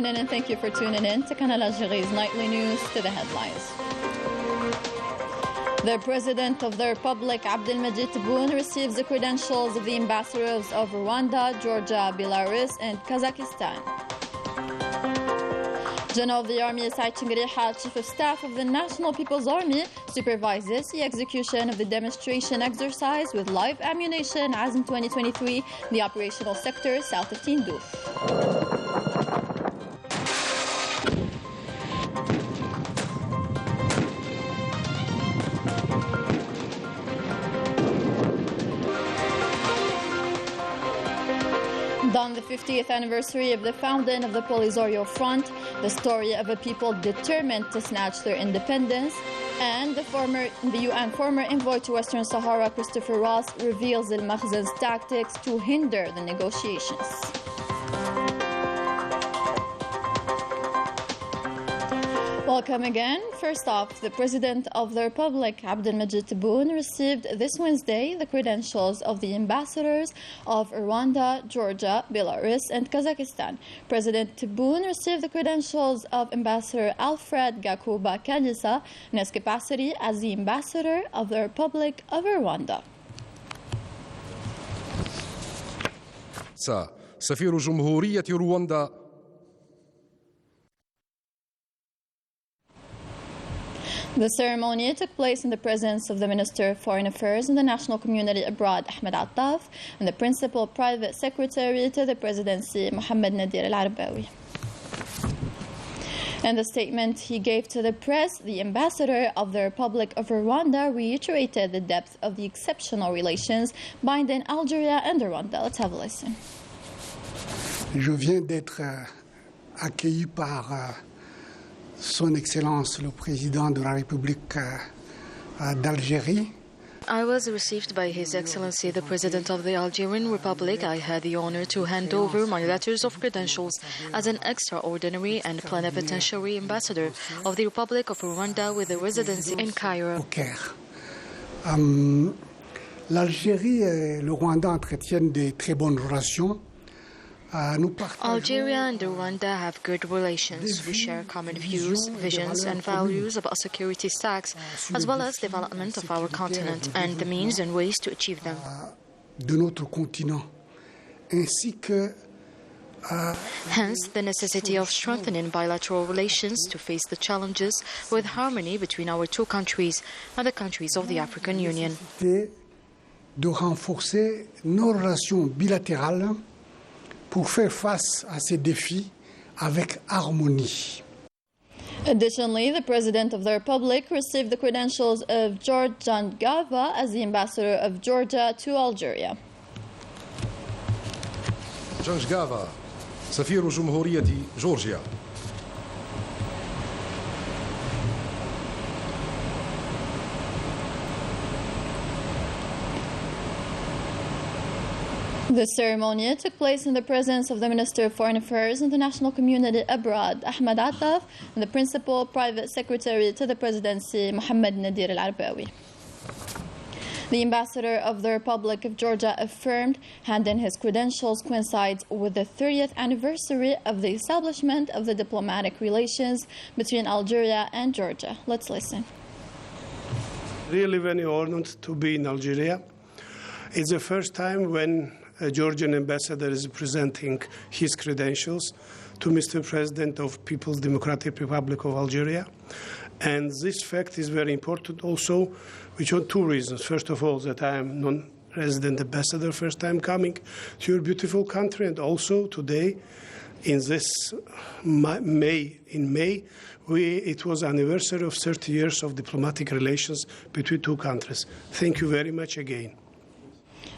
afternoon and thank you for tuning in to Canal Algérie's nightly news. To the headlines. The President of the Republic, Abdelmajid Tebboune, receives the credentials of the ambassadors of Rwanda, Georgia, Belarus, and Kazakhstan. General of the Army Said Chingriha, Chief of Staff of the National People's Army, supervises the execution of the demonstration exercise with live ammunition as in 2023 in the operational sector south of Tindouf. On the 50th anniversary of the founding of the Polisario Front, the story of a people determined to snatch their independence, and the UN former envoy to Western Sahara, Christopher Ross, reveals Al-Makhzen's tactics to hinder the negotiations. Welcome again. First off, the President of the Republic, Abdelmajid Tebboune, received this Wednesday the credentials of the ambassadors of Rwanda, Georgia, Belarus, and Kazakhstan. President Tebboune received the credentials of Ambassador Alfred Gakuba Kalisa in his capacity as the ambassador of the Republic of Rwanda. سفير جمهورية رواندا. The ceremony took place in the presence of the Minister of Foreign Affairs and the National Community Abroad, Ahmed Attaf, and the Principal Private Secretary to the Presidency, Mohammed Nadir Al-Arbawi. In the statement he gave to the press, the Ambassador of the Republic of Rwanda reiterated the depth of the exceptional relations binding Algeria and Rwanda. Let's have a listen. Je viens d'être accueilli par Son Excellence le Président de la République d'Algérie. I was received by His Excellency the President of the Algerian Republic. I had the honor to hand over my letters of credentials as an extraordinary and plenipotentiary ambassador of the Republic of Rwanda with a residency in Cairo. L'Algérie et le Rwanda entretiennent de très bonnes relations. Algeria and Rwanda have good relations. We share common views, visions, and values about security stacks, as well as development of our continent and the means and ways to achieve them. De notre continent, ainsi que hence, the necessity of strengthening bilateral relations to face the challenges with harmony between our two countries and the countries of the African Union. De renforcer nos relations bilatérales pour faire face à ces défis avec harmonie. Additionally, the President of the Republic received the credentials of George Gava as the ambassador of Georgia to Algeria. George Gava, سفير جمهورية جورجيا. The ceremony took place in the presence of the Minister of Foreign Affairs and the National Community Abroad, Ahmed Attaf, and the Principal Private Secretary to the Presidency, Mohammed Nadir Al-Arbawi. The Ambassador of the Republic of Georgia affirmed handing his credentials coincides with the 30th anniversary of the establishment of the diplomatic relations between Algeria and Georgia. Let's listen. Really very honored to be in Algeria. It's the first time when a Georgian ambassador is presenting his credentials to Mr. President of People's Democratic Republic of Algeria. And this fact is very important also, which on two reasons. First of all, that I am non-resident ambassador, first time coming to your beautiful country, and also today, in this May, it was anniversary of 30 years of diplomatic relations between two countries. Thank you very much again.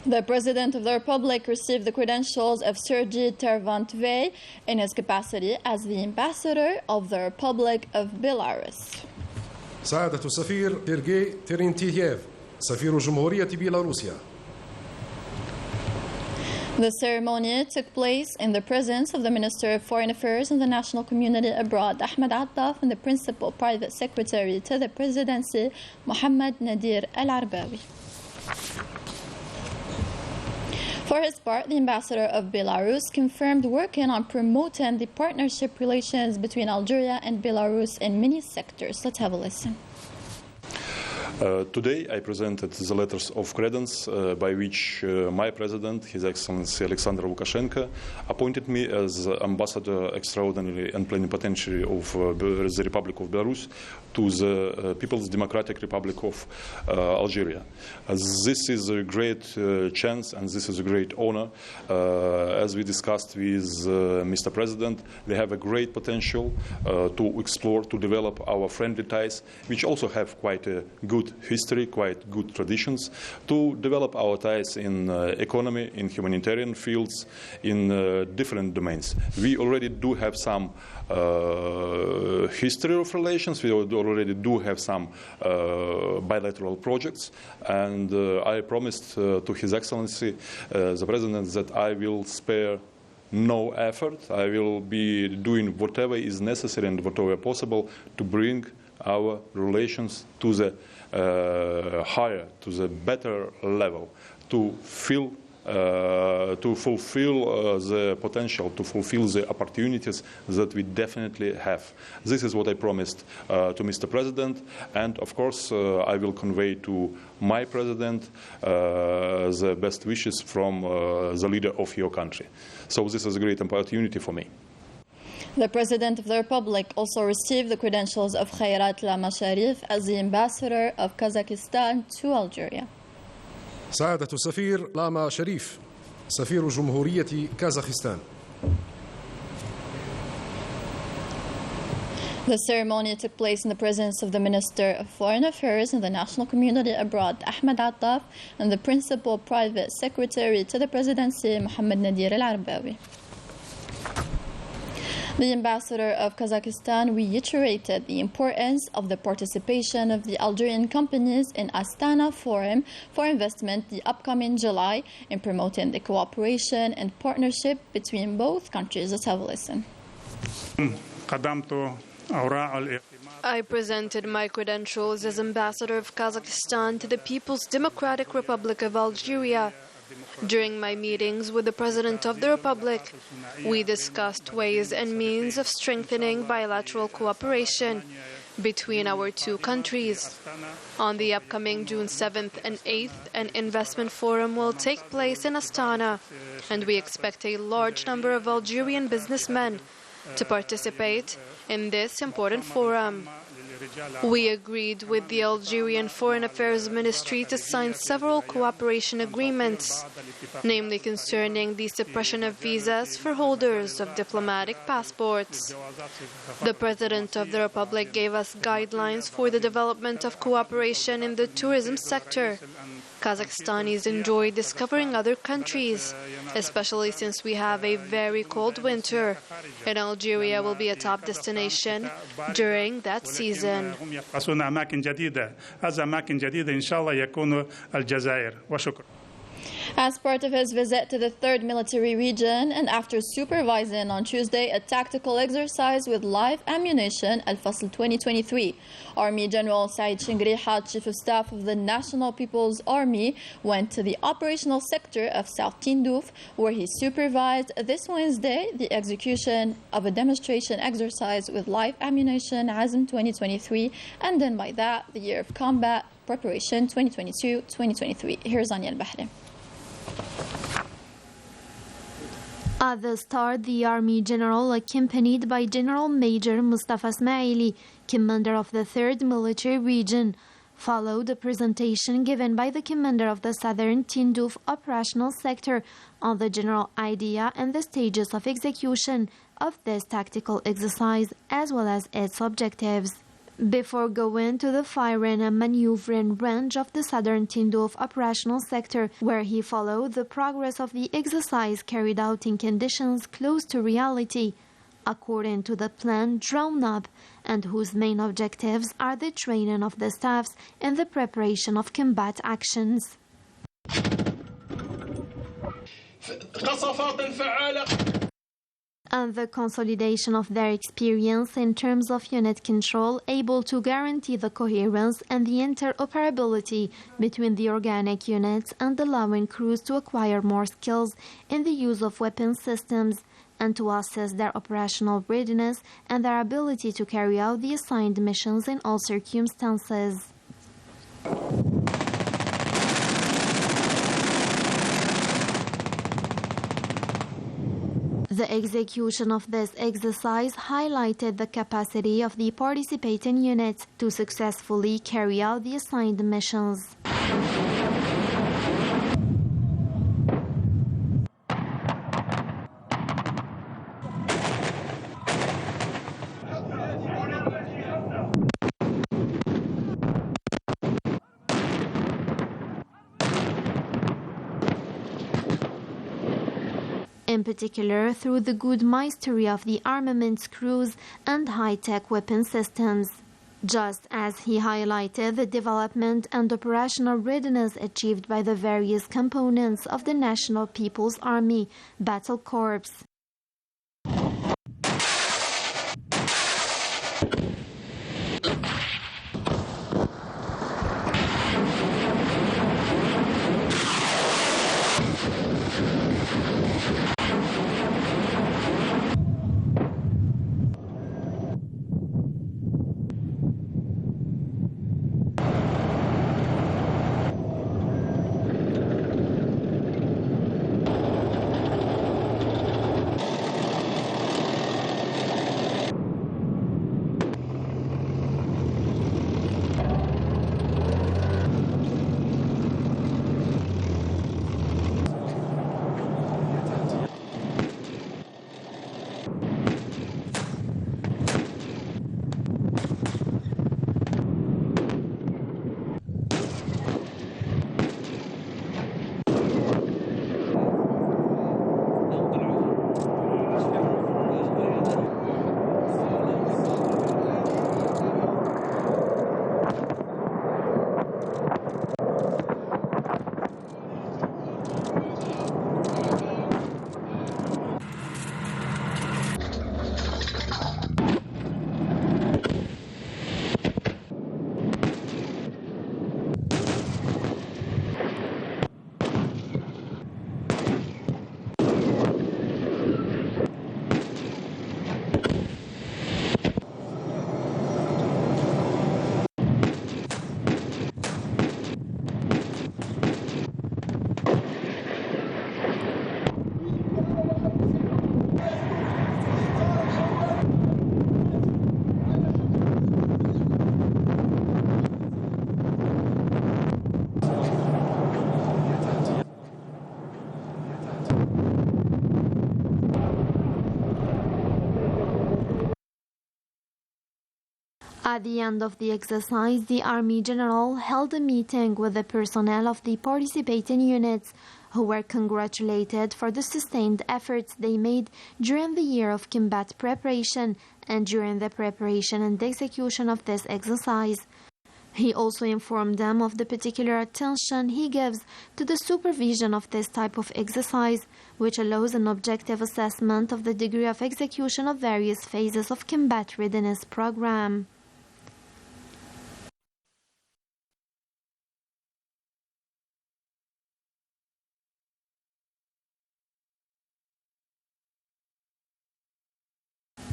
The President of the Republic received the credentials of Sergei Tervantvey in his capacity as the Ambassador of the Republic of Belarus. سعادة السفير سيرجي تيرينتييف سفير جمهورية بيلاروسيا. The ceremony took place in the presence of the Minister of Foreign Affairs and the National Community Abroad, Ahmed Attaf, and the Principal Private Secretary to the Presidency, Mohammed Nadir Al-Arbawi. For his part, the ambassador of Belarus confirmed working on promoting the partnership relations between Algeria and Belarus in many sectors. Let's have a listen. Today I presented the letters of credence by which my president, His Excellency Alexander Lukashenko, appointed me as Ambassador Extraordinary and Plenipotentiary of the Republic of Belarus to the People's Democratic Republic of Algeria. This is a great chance and this is a great honor. As we discussed with Mr. President, we have a great potential to explore, to develop our friendly ties, which also have quite a good history, quite good traditions, to develop our ties in economy, in humanitarian fields, in different domains. We already do have some history of relations. We already do have some bilateral projects, and I promised to His Excellency the President that I will spare no effort. I will be doing whatever is necessary and whatever possible to bring our relations to the higher, to the better level, to fulfill the potential, to fulfill the opportunities that we definitely have. This is what I promised to Mr. President, and of course I will convey to my President the best wishes from the leader of your country. So this is a great opportunity for me. The President of the Republic also received the credentials of Khairat Lama Sharif as the ambassador of Kazakhstan to Algeria. سعادة السفير لاما شريف سفير جمهورية كازاخستان. The ceremony took place in the presence of the Minister of Foreign Affairs and the National Community Abroad, Ahmed Attaf, and the Principal Private Secretary to the Presidency, Mohammed Nadir Al-Arbawi. The ambassador of Kazakhstan reiterated the importance of the participation of the Algerian companies in Astana Forum for Investment the upcoming July in promoting the cooperation and partnership between both countries. Let's have a listen. I presented my credentials as ambassador of Kazakhstan to the People's Democratic Republic of Algeria. During my meetings with the President of the Republic, we discussed ways and means of strengthening bilateral cooperation between our two countries. On the upcoming June 7th and 8th, an investment forum will take place in Astana, and we expect a large number of Algerian businessmen to participate in this important forum. We agreed with the Algerian Foreign Affairs Ministry to sign several cooperation agreements, namely concerning the suppression of visas for holders of diplomatic passports. The President of the Republic gave us guidelines for the development of cooperation in the tourism sector. Kazakhstanis enjoy discovering other countries, especially since we have a very cold winter, and Algeria will be a top destination during that season. As part of his visit to the 3rd Military Region and after supervising on Tuesday a tactical exercise with live ammunition, Al-Fasl 2023, Army General Saeed Shingrihat, Chief of Staff of the National People's Army, went to the operational sector of South Tindouf, where he supervised this Wednesday the execution of a demonstration exercise with live ammunition, Azm 2023, and then by that, the Year of Combat Preparation 2022-2023. Here's Anya Al-Bahri. At the start, the Army General, accompanied by General Major Mustafa Ismaili, Commander of the 3rd Military Region, followed a presentation given by the Commander of the Southern Tindouf Operational Sector on the general idea and the stages of execution of this tactical exercise, as well as its objectives. Before going to the firing and maneuvering range of the Southern Tindouf Operational Sector, where he followed the progress of the exercise carried out in conditions close to reality, according to the plan drawn up, and whose main objectives are the training of the staffs and the preparation of combat actions. and the consolidation of their experience in terms of unit control, able to guarantee the coherence and the interoperability between the organic units and allowing crews to acquire more skills in the use of weapon systems and to assess their operational readiness and their ability to carry out the assigned missions in all circumstances. The execution of this exercise highlighted the capacity of the participating units to successfully carry out the assigned missions. In particular, through the good mastery of the armaments crews and high-tech weapon systems. Just as he highlighted the development and operational readiness achieved by the various components of the National People's Army Battle Corps. At the end of the exercise, the Army General held a meeting with the personnel of the participating units, who were congratulated for the sustained efforts they made during the year of combat preparation and during the preparation and execution of this exercise. He also informed them of the particular attention he gives to the supervision of this type of exercise, which allows an objective assessment of the degree of execution of various phases of combat readiness program.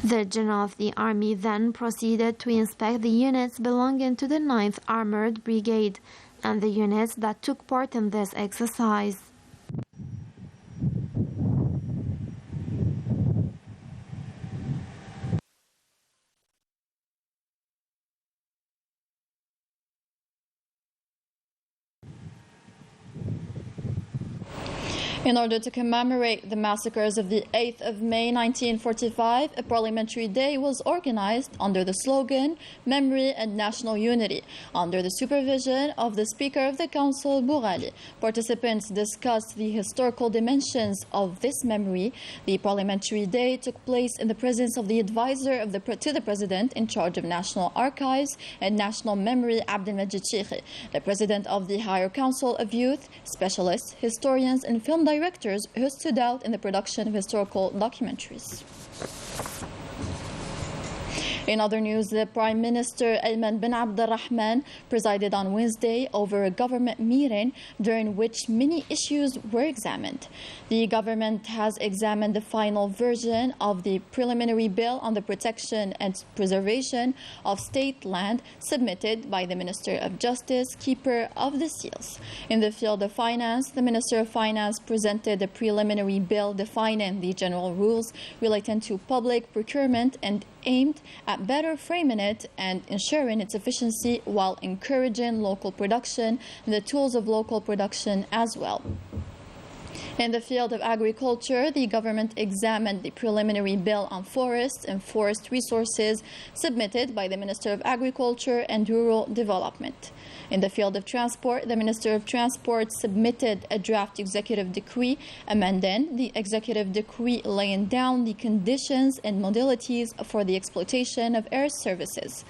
The General of the Army then proceeded to inspect the units belonging to the 9th Armored Brigade and the units that took part in this exercise. In order to commemorate the massacres of the 8th of May 1945, a parliamentary day was organized under the slogan Memory and National Unity, under the supervision of the Speaker of the Council, Bourali. Participants discussed the historical dimensions of this memory. The parliamentary day took place in the presence of the advisor to the President in charge of National Archives and National Memory, Abdelmajid Sheikhi, the President of the Higher Council of Youth, specialists, historians, and film directors directors who stood out in the production of historical documentaries. In other news, the Prime Minister Ayman bin Abdurrahman presided on Wednesday over a government meeting during which many issues were examined. The government has examined the final version of the preliminary bill on the protection and preservation of state land submitted by the Minister of Justice, Keeper of the Seals. In the field of finance, the Minister of Finance presented a preliminary bill defining the general rules relating to public procurement and aimed at better framing it and ensuring its efficiency while encouraging local production and the tools of local production as well. In the field of agriculture, the government examined the preliminary bill on forests and forest resources submitted by the Minister of Agriculture and Rural Development. In the field of transport, the Minister of Transport submitted a draft executive decree amending the executive decree laying down the conditions and modalities for the exploitation of air services.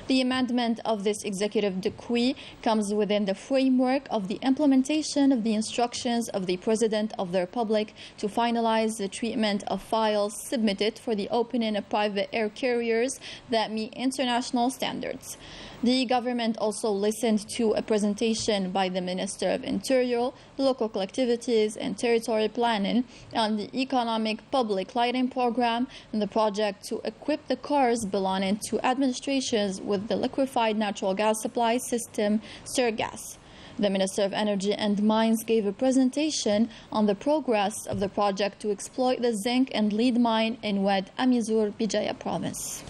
The amendment of this executive decree comes within the framework of the implementation of the instructions of the President of the Republic to finalize the treatment of files submitted for the opening of private air carriers that meet international standards. The government also listened to a presentation by the Minister of Interior, Local Collectivities and Territory Planning on the Economic Public Lighting Program and the project to equip the cars belonging to administrations with the liquefied natural gas supply system, Surgas. The Minister of Energy and Mines gave a presentation on the progress of the project to exploit the zinc and lead mine in Wad Amizur, Bijaya Province.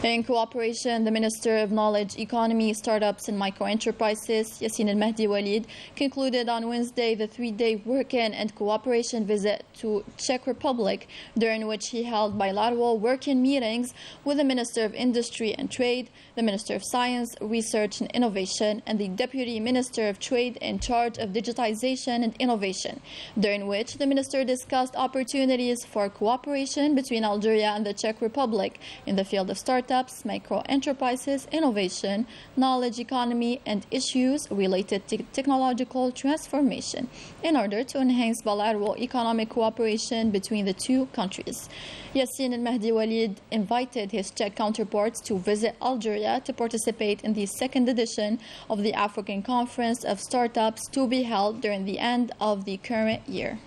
In cooperation, the Minister of Knowledge, Economy, Startups and Microenterprises, Yassin Al-Mahdi Walid, concluded on Wednesday the three-day working and cooperation visit to Czech Republic, during which he held bilateral working meetings with the Minister of Industry and Trade, the Minister of Science, Research and Innovation, and the Deputy Minister of Trade in charge of Digitization and Innovation, during which the Minister discussed opportunities for cooperation between Algeria and the Czech Republic in the field of startups, micro-enterprises, innovation, knowledge economy, and issues related to technological transformation in order to enhance bilateral economic cooperation between the two countries. Yassin Al-Mahdi Walid invited his Czech counterparts to visit Algeria to participate in the second edition of the African Conference of Startups to be held during the end of the current year.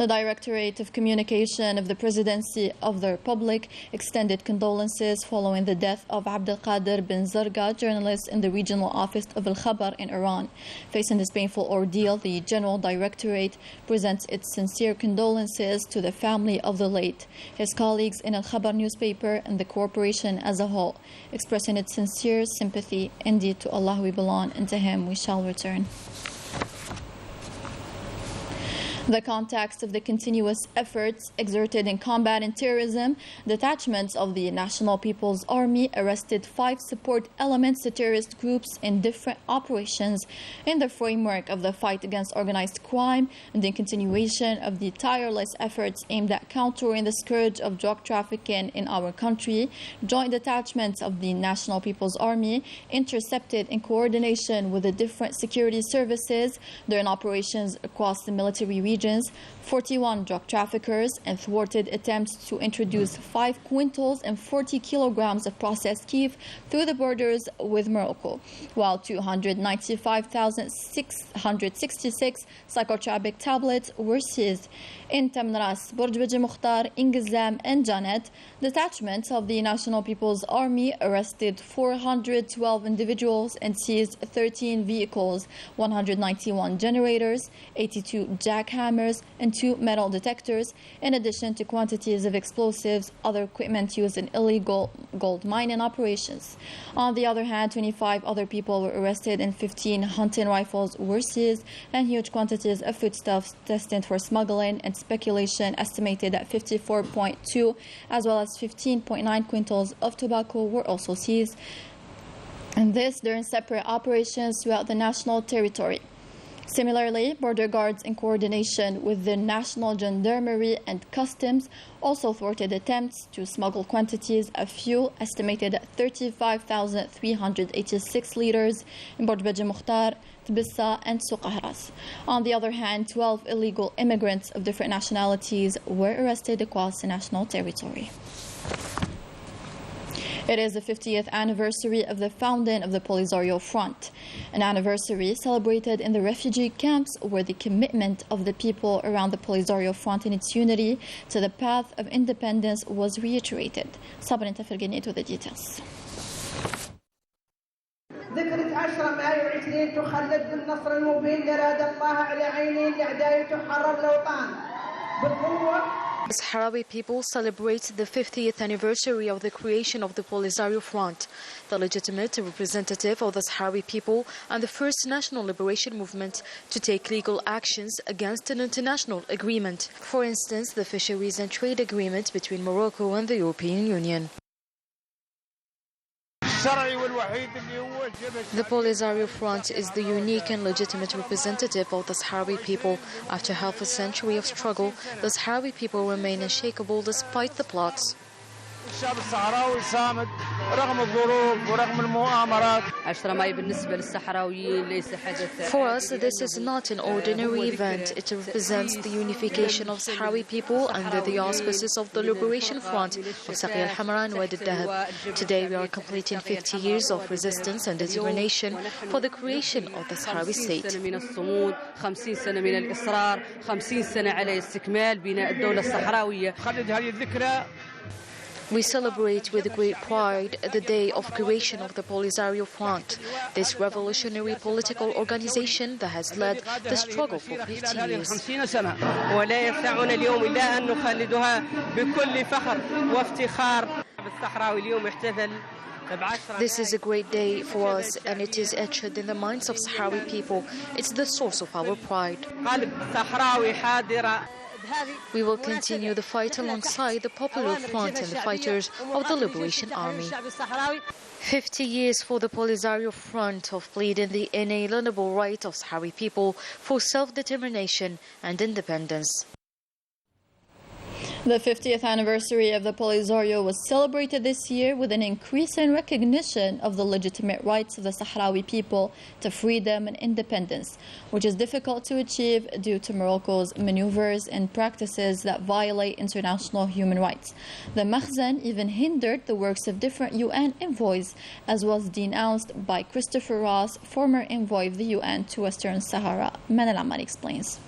The Directorate of Communication of the Presidency of the Republic extended condolences following the death of Abdelkader bin Zarga, journalist in the regional office of Al Khabar in Iran. Facing this painful ordeal, the General Directorate presents its sincere condolences to the family of the late, his colleagues in Al Khabar newspaper, and the corporation as a whole, expressing its sincere sympathy. Indeed, to Allah we belong, and to Him we shall return. The context of the continuous efforts exerted in combating terrorism, detachments of the National People's Army arrested 5 support elements to terrorist groups in different operations in the framework of the fight against organized crime and in continuation of the tireless efforts aimed at countering the scourge of drug trafficking in our country. Joint detachments of the National People's Army intercepted in coordination with the different security services during operations across the military regions 41 drug traffickers and thwarted attempts to introduce 5 quintals and 40 kilograms of processed beef through the borders with Morocco, while 295,666 psychotropic tablets were seized. In Tamras, Burj Baji Mukhtar, Ingizam and Janet, detachments of the National People's Army arrested 412 individuals and seized 13 vehicles, 191 generators, 82 jackhammers and 2 metal detectors, in addition to quantities of explosives, other equipment used in illegal gold mining operations. On the other hand, 25 other people were arrested and 15 hunting rifles were seized, and huge quantities of foodstuffs destined for smuggling and speculation estimated at 54.2, as well as 15.9 quintals of tobacco were also seized, and this during separate operations throughout the national territory. Similarly, border guards in coordination with the National Gendarmerie and Customs also thwarted attempts to smuggle quantities of fuel estimated at 35,386 liters in Bordebeji Mukhtar, Tbissa and Souq Ahras. On the other hand, 12 illegal immigrants of different nationalities were arrested across the national territory. It is the 50th anniversary of the founding of the Polisario Front, an anniversary celebrated in the refugee camps where the commitment of the people around the Polisario Front and its unity to the path of independence was reiterated. Sabrin Tafergani with the details. ذكرى 10 مايو 20 تخلد بالنصر المبين لراد الله على عينين لأعداء تحرر الأوطان بالقوة. The Sahrawi people celebrate the 50th anniversary of the creation of the Polisario Front, the legitimate representative of the Sahrawi people and the first national liberation movement to take legal actions against an international agreement. For instance, the fisheries and trade agreement between Morocco and the European Union. The Polisario Front is the unique and legitimate representative of the Sahrawi people. After half a century of struggle, the Sahrawi people remain unshakable despite the plots. For us, this is not an ordinary event. It represents the unification of Sahrawi people under the auspices of the Liberation Front of Saqi al-Hamra and Wadi al-Dahab. Today we are completing 50 years of resistance and determination for the creation of the Sahrawi state. We celebrate with great pride the day of creation of the Polisario Front, this revolutionary political organization that has led the struggle for 50 years. This is a great day for us, and it is etched in the minds of Sahrawi people. It's the source of our pride. We will continue the fight alongside the Popular Front and the fighters of the Liberation Army. 50 years for the Polisario Front of pleading the inalienable right of Sahrawi people for self-determination and independence. The 50th anniversary of the Polisario was celebrated this year with an increase in recognition of the legitimate rights of the Sahrawi people to freedom and independence, which is difficult to achieve due to Morocco's maneuvers and practices that violate international human rights. The Makhzen even hindered the works of different UN envoys, as was denounced by Christopher Ross, former envoy of the UN to Western Sahara. Manal Ammar explains.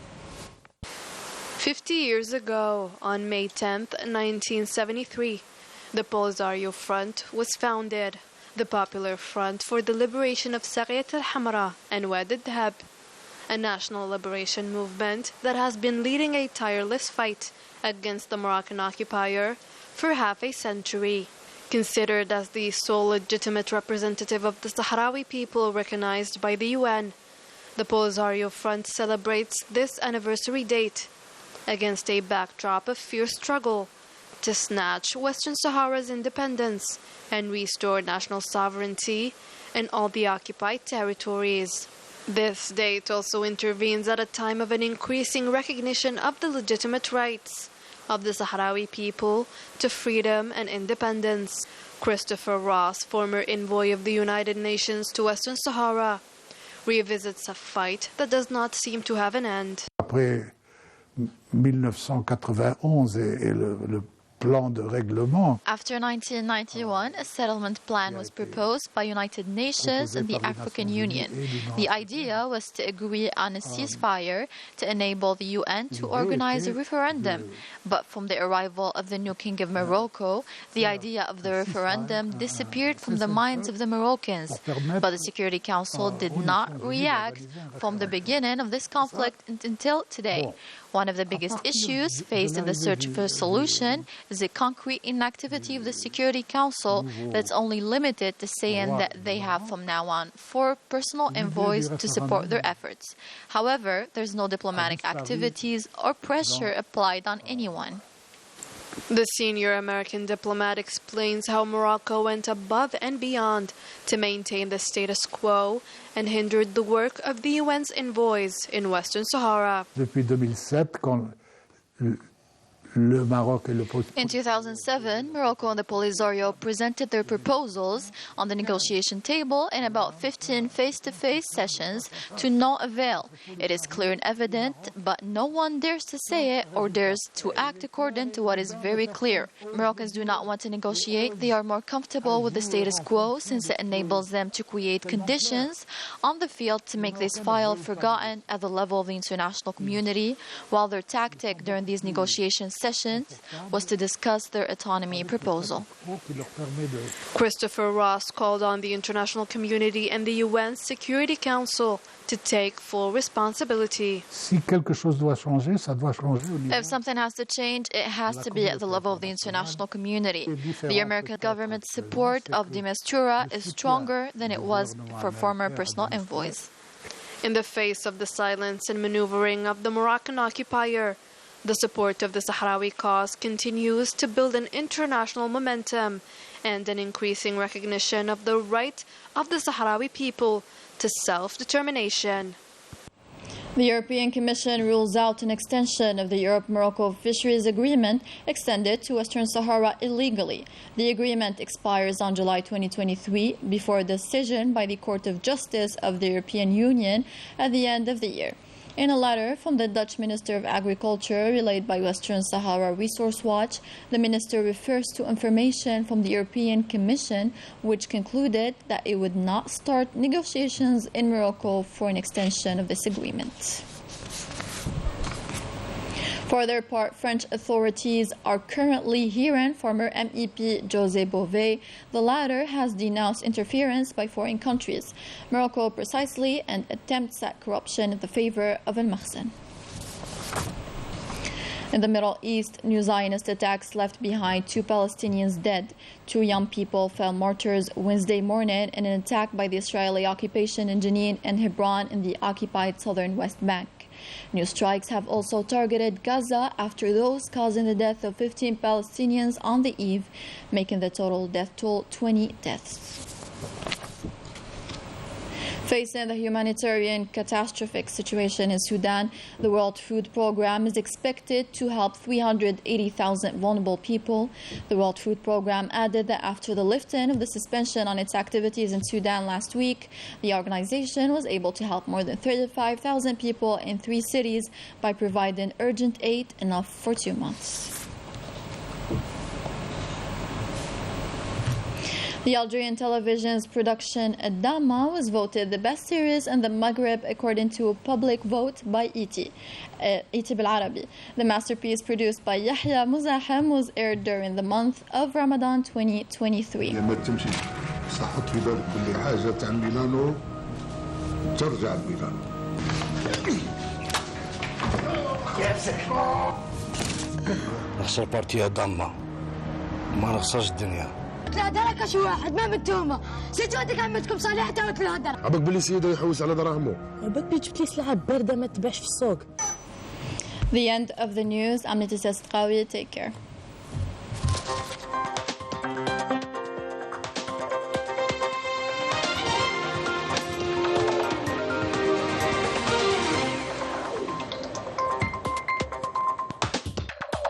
50 years ago, on May 10, 1973, the Polisario Front was founded, the Popular Front for the Liberation of Saqi al-Hamra and Wadi al-Dahab, a national liberation movement that has been leading a tireless fight against the Moroccan occupier for half a century. Considered as the sole legitimate representative of the Sahrawi people recognized by the UN, the Polisario Front celebrates this anniversary date against a backdrop of fierce struggle to snatch Western Sahara's independence and restore national sovereignty in all the occupied territories. This date also intervenes at a time of an increasing recognition of the legitimate rights of the Sahrawi people to freedom and independence. Christopher Ross, former envoy of the United Nations to Western Sahara, revisits a fight that does not seem to have an end. 1991 et le plan de règlement. After 1991, a settlement plan was proposed by United Nations and the African Union. The idea was to agree on a ceasefire to enable the UN to organize a referendum. But from the arrival of the new King of Morocco, the idea of the referendum disappeared from the minds of the Moroccans. But the Security Council did not react from the beginning of this conflict until today. One of the biggest issues faced in the search for a solution is the concrete inactivity of the Security Council that's only limited to saying that they have from now on 4 personal envoys to support their efforts. However, there's no diplomatic activities or pressure applied on anyone. The senior American diplomat explains how Morocco went above and beyond to maintain the status quo and hindered the work of the UN's envoys in Western Sahara. Depuis 2007, quand In 2007, Morocco and the Polisario presented their proposals on the negotiation table in about 15 face-to-face sessions to no avail. It is clear and evident, but no one dares to say it or dares to act according to what is very clear. Moroccans do not want to negotiate. They are more comfortable with the status quo since it enables them to create conditions on the field to make this file forgotten at the level of the international community, while their tactic during these negotiations sessions was to discuss their autonomy proposal. Christopher Ross called on the international community and the UN Security Council to take full responsibility. If something has to change, it has to be at the level of the international community. The American government's support of de Mistura is stronger than it was for former personal envoys. In the face of the silence and maneuvering of the Moroccan occupier, the support of the Sahrawi cause continues to build an international momentum and an increasing recognition of the right of the Sahrawi people to self-determination. The European Commission rules out an extension of the Europe-Morocco Fisheries Agreement extended to Western Sahara illegally. The agreement expires on July 2023 before a decision by the Court of Justice of the European Union at the end of the year. In a letter from the Dutch Minister of Agriculture relayed by Western Sahara Resource Watch, the minister refers to information from the European Commission, which concluded that it would not start negotiations in Morocco for an extension of this agreement. For their part, French authorities are currently hearing former MEP José Bové. The latter has denounced interference by foreign countries, Morocco precisely, and attempts at corruption in the favor of al-Mahsen. In the Middle East, new Zionist attacks left behind 2 Palestinians dead. 2 young people fell martyrs Wednesday morning in an attack by the Israeli occupation in Jenin and Hebron in the occupied southern West Bank. New strikes have also targeted Gaza after those causing the death of 15 Palestinians on the eve, making the total death toll 20 deaths. Facing the humanitarian catastrophic situation in Sudan, the World Food Programme is expected to help 380,000 vulnerable people. The World Food Programme added that after the lifting of the suspension on its activities in Sudan last week, the organization was able to help more than 35,000 people in 3 cities by providing urgent aid enough for 2 months. The Algerian television's production Adama was voted the best series in the Maghreb according to a public vote by ET بالعربي. The masterpiece produced by Yahya Muzahem was aired during the month of Ramadan 2023. لما تمشي صحت في بالك كل حاجة تاع ميلانو ترجع لميلانو. نخسر بارتي أداما ما نخسرش الدنيا. 3 درك شي واحد ما متهمه سيتو هذيك عمتكم صالحه 3 درك عبك بلي سيده يحوس على دراهمه عبك بي جبت لي سلعه بارده ما تباعش في السوق. The end of the news. I'm Nitisa Stqawi. Take care.